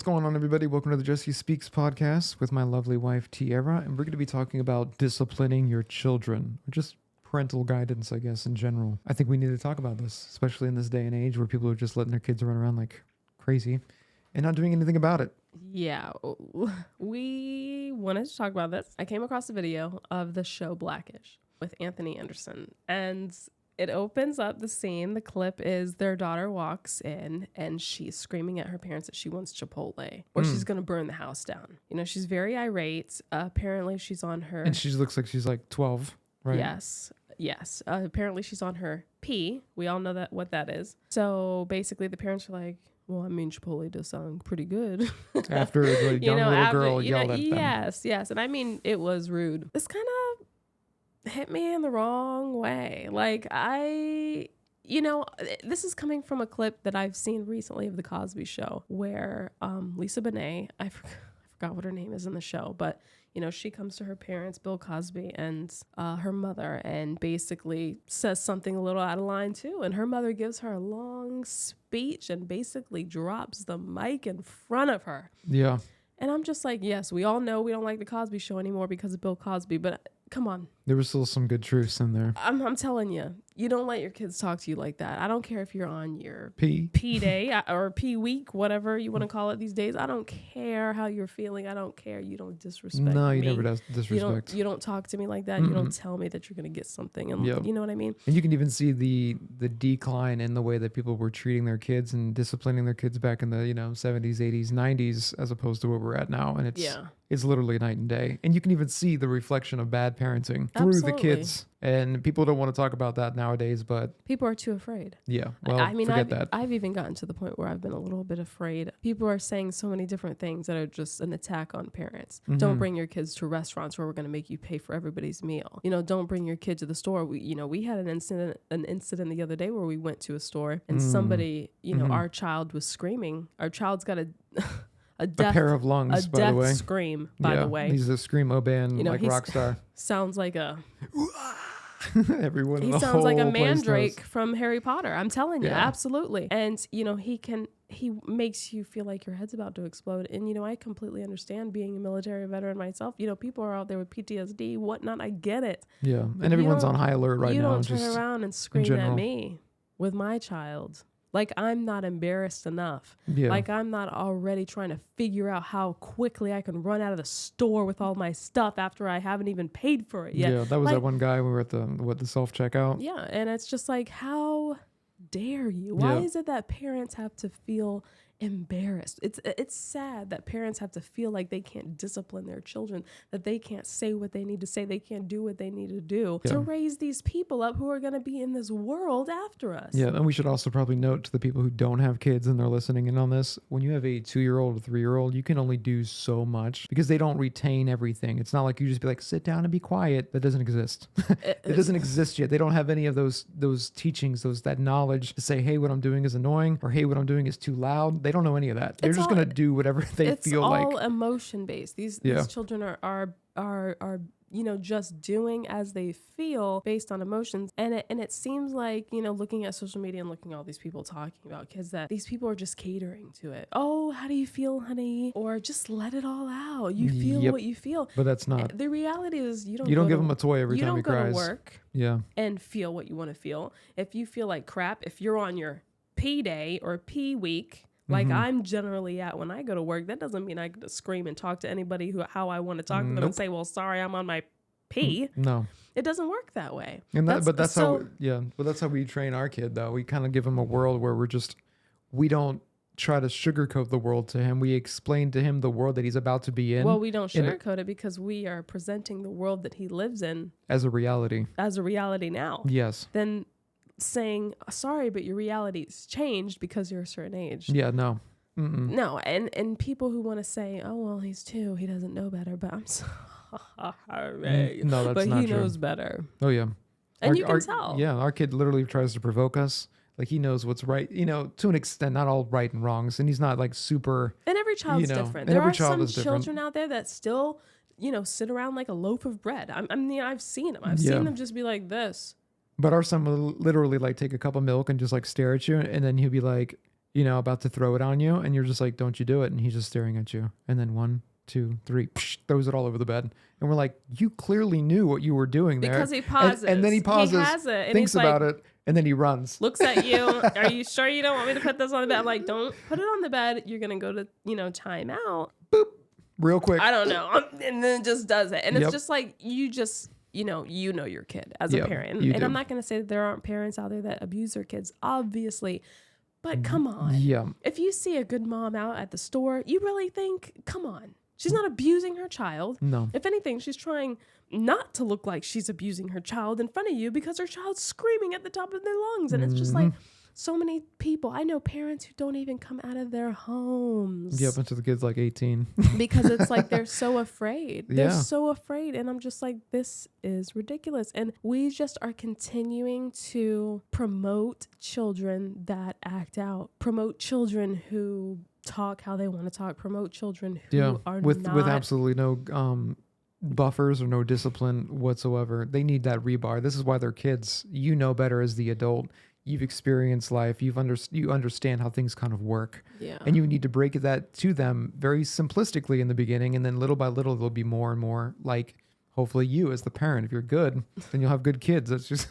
What's going on, everybody? Welcome to the Jesse Speaks podcast with my lovely wife, Tiara, and we're going to be talking about disciplining your children, or just parental guidance, I guess, in general. I think we need to talk about this, especially in this day and age where people are just letting their kids run around like crazy and not doing anything about it. Yeah, we wanted to talk about this. I came across a video of the show Blackish with Anthony Anderson, and it opens up the scene. The clip is their daughter walks in and she's screaming at her parents that she wants Chipotle or she's going to burn the house down. You know, she's very irate. Apparently she's on her... And she looks like she's like 12, right? Yes. Apparently she's on her P. We all know what that is. So basically the parents are like, well, I mean, Chipotle does sound pretty good. After the young little girl yelled at them. Yes. And I mean, it was rude. This kind of hit me in the wrong way. Like this is coming from a clip that I've seen recently of The Cosby Show where Lisa Bonet, I forgot what her name is in the show, but she comes to her parents, Bill Cosby, and her mother, and basically says something a little out of line too. And her mother gives her a long speech and basically drops the mic in front of her. Yeah. And I'm just like, yes, we all know we don't like The Cosby Show anymore because of Bill Cosby, but come on. There was still some good truths in there. I'm telling you, you don't let your kids talk to you like that. I don't care if you're on your P day or P week, whatever you want to call it these days. I don't care how you're feeling. I don't care. You don't disrespect me. No, you never disrespect. You don't talk to me like that. Mm-hmm. You don't tell me that you're going to get something. And You know what I mean? And you can even see the decline in the way that people were treating their kids and disciplining their kids back in the 70s, 80s, 90s, as opposed to where we're at now. And it's literally night and day. And you can even see the reflection of bad parenting through the kids. And people don't want to talk about that nowadays, but people are too afraid. Yeah. Well, I mean, forget that. I've even gotten to the point where I've been a little bit afraid. People are saying so many different things that are just an attack on parents. Mm-hmm. Don't bring your kids to restaurants where we're going to make you pay for everybody's meal. Don't bring your kid to the store. We had an incident the other day where we went to a store and somebody, our child was screaming. Our child's got a pair of lungs, by the way. Scream, by the way. He's a screamo band, rock star. Sounds like a... Everyone. He sounds like a mandrake from Harry Potter. I'm telling you, absolutely. And he makes you feel like your head's about to explode. And I completely understand, being a military veteran myself. People are out there with PTSD, whatnot. I get it. Yeah, and everyone's on high alert right now. You don't turn around and scream at me with my child. Like, I'm not embarrassed enough. Yeah. Like, I'm not already trying to figure out how quickly I can run out of the store with all my stuff after I haven't even paid for it yet. Yeah, that was that one guy. We were at the self-checkout. Yeah, and it's just like, how dare you? Why is it that parents have to feel embarrassed? It's sad that parents have to feel like they can't discipline their children, that they can't say what they need to say, they can't do what they need to do to raise these people up who are going to be in this world after us. Yeah, and we should also probably note to the people who don't have kids and they're listening in on this, when you have a 2-year-old or 3-year-old, you can only do so much because they don't retain everything. It's not like you just be like, sit down and be quiet. That doesn't exist. It doesn't exist yet. They don't have any of those teachings, that knowledge to say, hey, what I'm doing is annoying, or hey, what I'm doing is too loud. They don't know any of that. They're just going to do whatever they feel like. It's all emotion based. These children are just doing as they feel based on emotions. And it seems like, looking at social media and looking at all these people talking about kids, that these people are just catering to it. Oh, how do you feel, honey? Or just let it all out. You feel what you feel. But that's not. The reality is you don't give him a toy every time he cries. You don't go to work and feel what you want to feel. If you feel like crap, if you're on your P day or P week, like I'm generally at when I go to work, that doesn't mean I get to scream and talk to anybody how I want to talk to them and say, well, sorry, I'm on my P. No. It doesn't work that way. And that's how we train our kid, though. We kind of give him a world where we don't try to sugarcoat the world to him. We explain to him the world that he's about to be in. Well, we don't sugarcoat it because we are presenting the world that he lives in as a reality. As a reality now. Yes. Then saying, sorry, but your reality's changed because you're a certain age. Yeah, no. No, and people who want to say, oh, well, he's 2, he doesn't know better, but I'm sorry. No, that's but not he true. knows better. Oh, yeah. And you can tell. Yeah, our kid literally tries to provoke us. Like, he knows what's right, to an extent, not all right and wrongs. And he's not like super... And every child's different. There are some children out there that still, sit around like a loaf of bread. I mean, I've seen them. I've seen them just be like this. But our son will literally like take a cup of milk and just like stare at you, and then he'll be like, about to throw it on you, and you're just like, don't you do it. And he's just staring at you. And then 1, 2, 3, throws it all over the bed. And we're like, you clearly knew what you were doing there. Because he pauses. And then he pauses, He has it, and thinks he's about like, it, and then he runs. looks at you. Are you sure you don't want me to put this on the bed? I'm like, don't put it on the bed. You're going to go to, time out. Boop. Real quick. I don't know. And then it just does it. And it's Yep. just like, you just, you know your kid as a Yep, parent. you And do. I'm not going to say that there aren't parents out there that abuse their kids, obviously. But come on. Yeah. If you see a good mom out at the store, you really think, come on. She's not abusing her child. No. If anything, she's trying not to look like she's abusing her child in front of you because her child's screaming at the top of their lungs. And it's just like so many people. I know parents who don't even come out of their homes. Yep, until the kid's like 18. Because it's like they're so afraid. They're Yeah. so afraid. And I'm just like, this is ridiculous. And we just are continuing to promote children that act out, promote children who talk how they want to talk, promote children who are with not absolutely no buffers or no discipline whatsoever. They need that rebar. This is why they're kids. You know better as the adult. You've experienced life. You understand how things kind of work. Yeah. And you need to break that to them very simplistically in the beginning, and then little by little they'll be more and more like hopefully you as the parent. If you're good, then you'll have good kids. That's just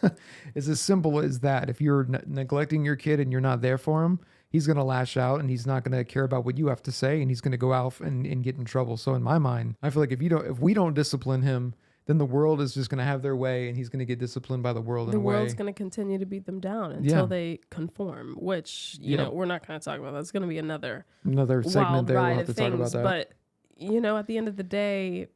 it's as simple as that. If you're neglecting your kid and you're not there for him, he's going to lash out, and he's not going to care about what you have to say, and he's going to go out and get in trouble. So in my mind, I feel like if we don't discipline him, then the world is just going to have their way, and he's going to get disciplined by the world in a way. The world's going to continue to beat them down until they conform, which, you know, we're not going to talk about. That's going to be another segment wild there. We'll ride have to of talk about things. that. But, at the end of the day,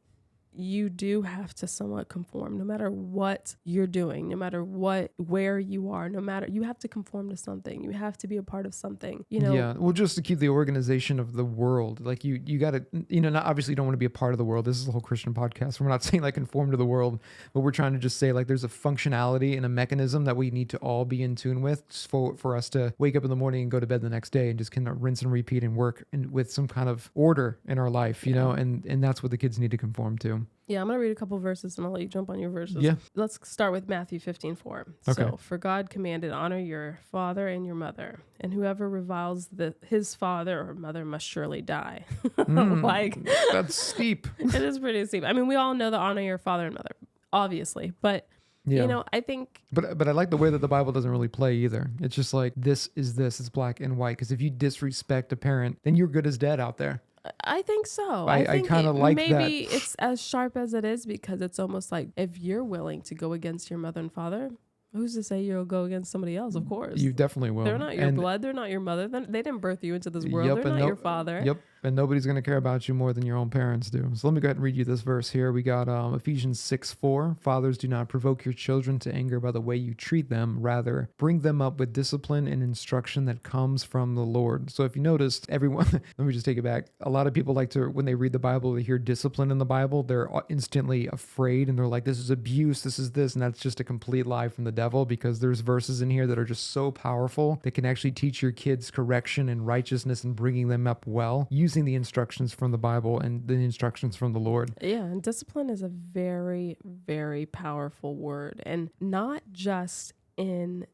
you do have to somewhat conform no matter what you're doing, no matter where you are, you have to conform to something. You have to be a part of something, Yeah. Well, just to keep the organization of the world, like you got to, not obviously you don't want to be a part of the world. This is a whole Christian podcast. We're not saying like conform to the world, but we're trying to just say like there's a functionality and a mechanism that we need to all be in tune with for us to wake up in the morning and go to bed the next day and just kind of rinse and repeat and work with some kind of order in our life, and that's what the kids need to conform to. Yeah, I'm going to read a couple verses and I'll let you jump on your verses. Yeah. Let's start with Matthew 15:4. Okay. So, for God commanded, honor your father and your mother, and whoever reviles his father or mother must surely die. That's steep. It is pretty steep. I mean, we all know the honor your father and mother, obviously, but I think. But I like the way that the Bible doesn't really play either. It's just like this is this. It's black and white. Because if you disrespect a parent, then you're good as dead out there. I think so. I kind of like maybe that. Maybe it's as sharp as it is because it's almost like if you're willing to go against your mother and father, who's to say you'll go against somebody else? Of course. You definitely will. They're not your blood. They're not your mother. They didn't birth you into this world. They're not your father. Yep. And nobody's going to care about you more than your own parents do. So let me go ahead and read you this verse here. We got Ephesians 6:4. Fathers, do not provoke your children to anger by the way you treat them. Rather, bring them up with discipline and instruction that comes from the Lord. So if you noticed, everyone, let me just take it back. A lot of people like to, when they read the Bible, they hear discipline in the Bible, they're instantly afraid and they're like, this is abuse, this is this. And that's just a complete lie from the devil, because there's verses in here that are just so powerful that can actually teach your kids correction and righteousness and bringing them up well, using the instructions from the Bible and the instructions from the Lord. Yeah, and discipline is a very, very powerful word, and not just in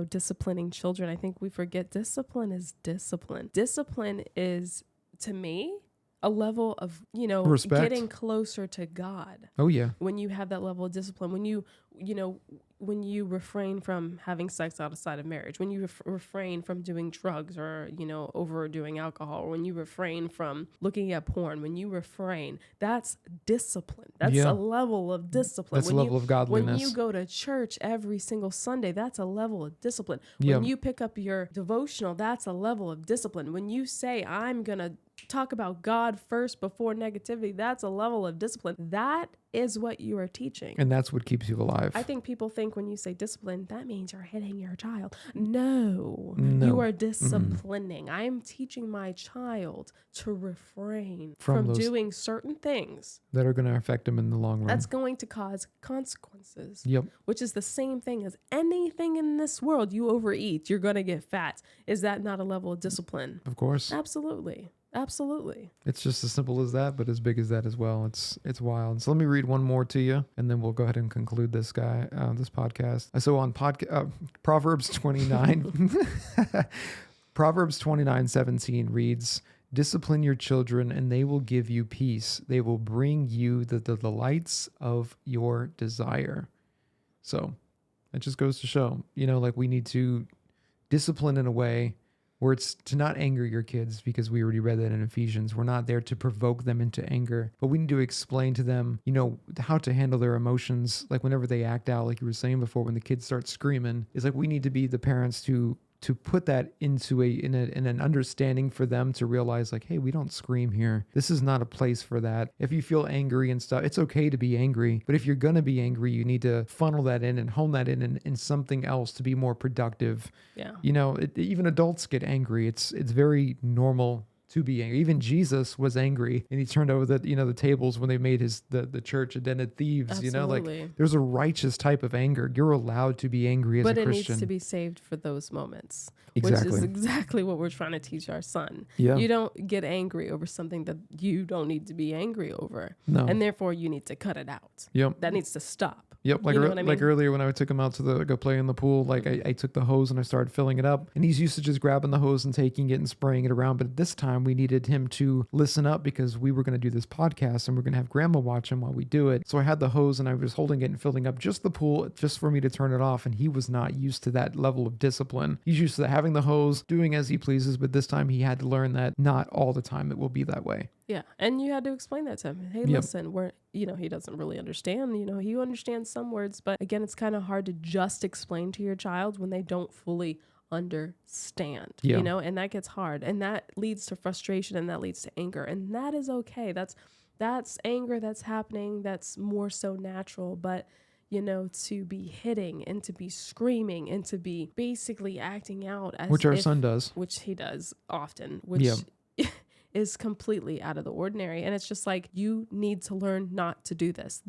disciplining children. I think we forget discipline is discipline. Discipline is, to me, a level of, respect. Getting closer to God. Oh yeah. When you have that level of discipline, when you refrain from having sex outside of marriage, when you refrain from doing drugs or, overdoing alcohol, or when you refrain from looking at porn, when you refrain, that's discipline. That's a level of discipline. That's a level of godliness. When you go to church every single Sunday, that's a level of discipline. When you pick up your devotional, that's a level of discipline. When you say, I'm going to talk about God first before negativity, that's a level of discipline. That is what you are teaching. And that's what keeps you alive. I think people think when you say discipline, that means you're hitting your child. No. You are disciplining. I'm teaching my child to refrain from doing certain things that are going to affect him in the long run. That's going to cause consequences. Yep. Which is the same thing as anything in this world. You overeat, you're going to get fat. Is that not a level of discipline? Of course. Absolutely. Absolutely. It's just as simple as that, but as big as that as well. It's wild. So let me read one more to you, and then we'll go ahead and conclude this this podcast. So on Proverbs 29, Proverbs 29:17 reads, discipline your children and they will give you peace. They will bring you the delights of your desire. So it just goes to show, like we need to discipline in a way where it's to not anger your kids, because we already read that in Ephesians. We're not there to provoke them into anger, but we need to explain to them, how to handle their emotions. Like whenever they act out, like you were saying before, when the kids start screaming, it's like we need to be the parents to put that into in an understanding for them to realize like, hey, we don't scream here. This is not a place for that. If you feel angry and stuff, it's okay to be angry. But if you're going to be angry, you need to funnel that in and hone that in something else to be more productive. Yeah. Even adults get angry. It's very normal to be angry. Even Jesus was angry, and he turned over the tables when they made the church a den of thieves. Absolutely. There's a righteous type of anger. You're allowed to be angry as a Christian. But it needs to be saved for those moments. Exactly. Which is exactly what we're trying to teach our son. Yeah. You don't get angry over something that you don't need to be angry over. No. And therefore you need to cut it out. Yep. That needs to stop. Yep, like earlier when I took him out to go play in the pool, like I took the hose and I started filling it up, and he's used to just grabbing the hose and taking it and spraying it around. But this time we needed him to listen up because we were going to do this podcast and we're going to have grandma watch him while we do it. So I had the hose and I was holding it and filling up just the pool just for me to turn it off. And he was not used to that level of discipline. He's used to having the hose, doing as he pleases, but this time he had to learn that not all the time it will be that way. Yeah. And you had to explain that to him. Hey, listen, he doesn't really understand. He understands some words, but again, it's kind of hard to just explain to your child when they don't fully understand, and that gets hard, and that leads to frustration, and that leads to anger, and that is okay. That's anger that's happening. That's more so natural, but to be hitting and to be screaming and to be basically acting out as which our son does, which he does often, which is completely out of the ordinary. And it's just like, you need to learn not to do this.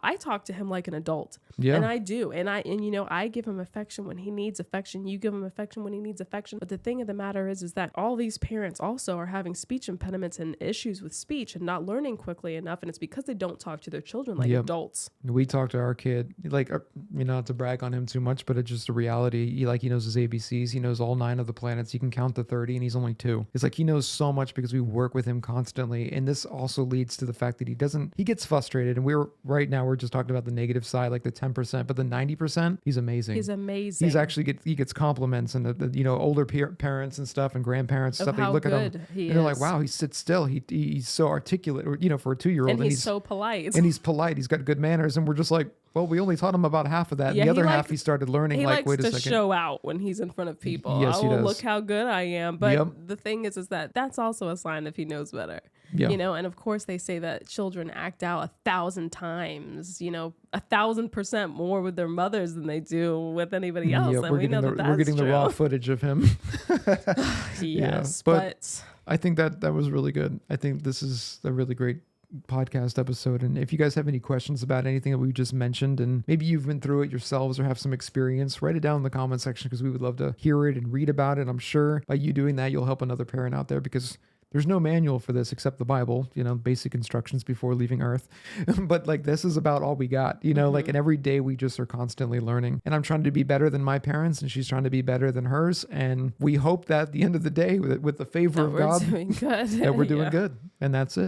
I talk to him like an adult. Yeah. And I do. And I give him affection when he needs affection. You give him affection when he needs affection. But the thing of the matter is that all these parents also are having speech impediments and issues with speech and not learning quickly enough. And it's because they don't talk to their children like adults. We talk to our kid, not to brag on him too much, but it's just a reality. He knows his ABCs. He knows all 9 of the planets. He can count to 30 and he's only 2. It's like he knows so much because we work with him constantly. And this also leads to the fact that he gets frustrated. And we're just talking about the negative side, like the 10%, but the 90%, he's amazing. He gets compliments and older parents and stuff and grandparents and stuff. They look at him and they're like, wow, he sits still. He's so articulate, for a 2-year-old. And he's so polite. And he's polite. He's got good manners. And we're just like, well, we only taught him about half of that. Yeah, the other half he started learning. He likes wait a to second. show out when he's in front of people. Yes, he does. Look how good I am. But the thing is that's also a sign if he knows better. Yeah. And of course they say that children act out 1,000 times, 1,000% more with their mothers than they do with anybody else. Yeah, and we know that's we're getting true. the raw footage of him. Yes, but I think that was really good. I think this is a really great podcast episode. And if you guys have any questions about anything that we just mentioned, and maybe you've been through it yourselves or have some experience, write it down in the comment section because we would love to hear it and read about it. I'm sure by you doing that, you'll help another parent out there because there's no manual for this except the Bible, basic instructions before leaving Earth. But this is about all we got, and every day we just are constantly learning. And I'm trying to be better than my parents and she's trying to be better than hers. And we hope that at the end of the day, with the favor of God, doing good. that we're doing good. And that's it.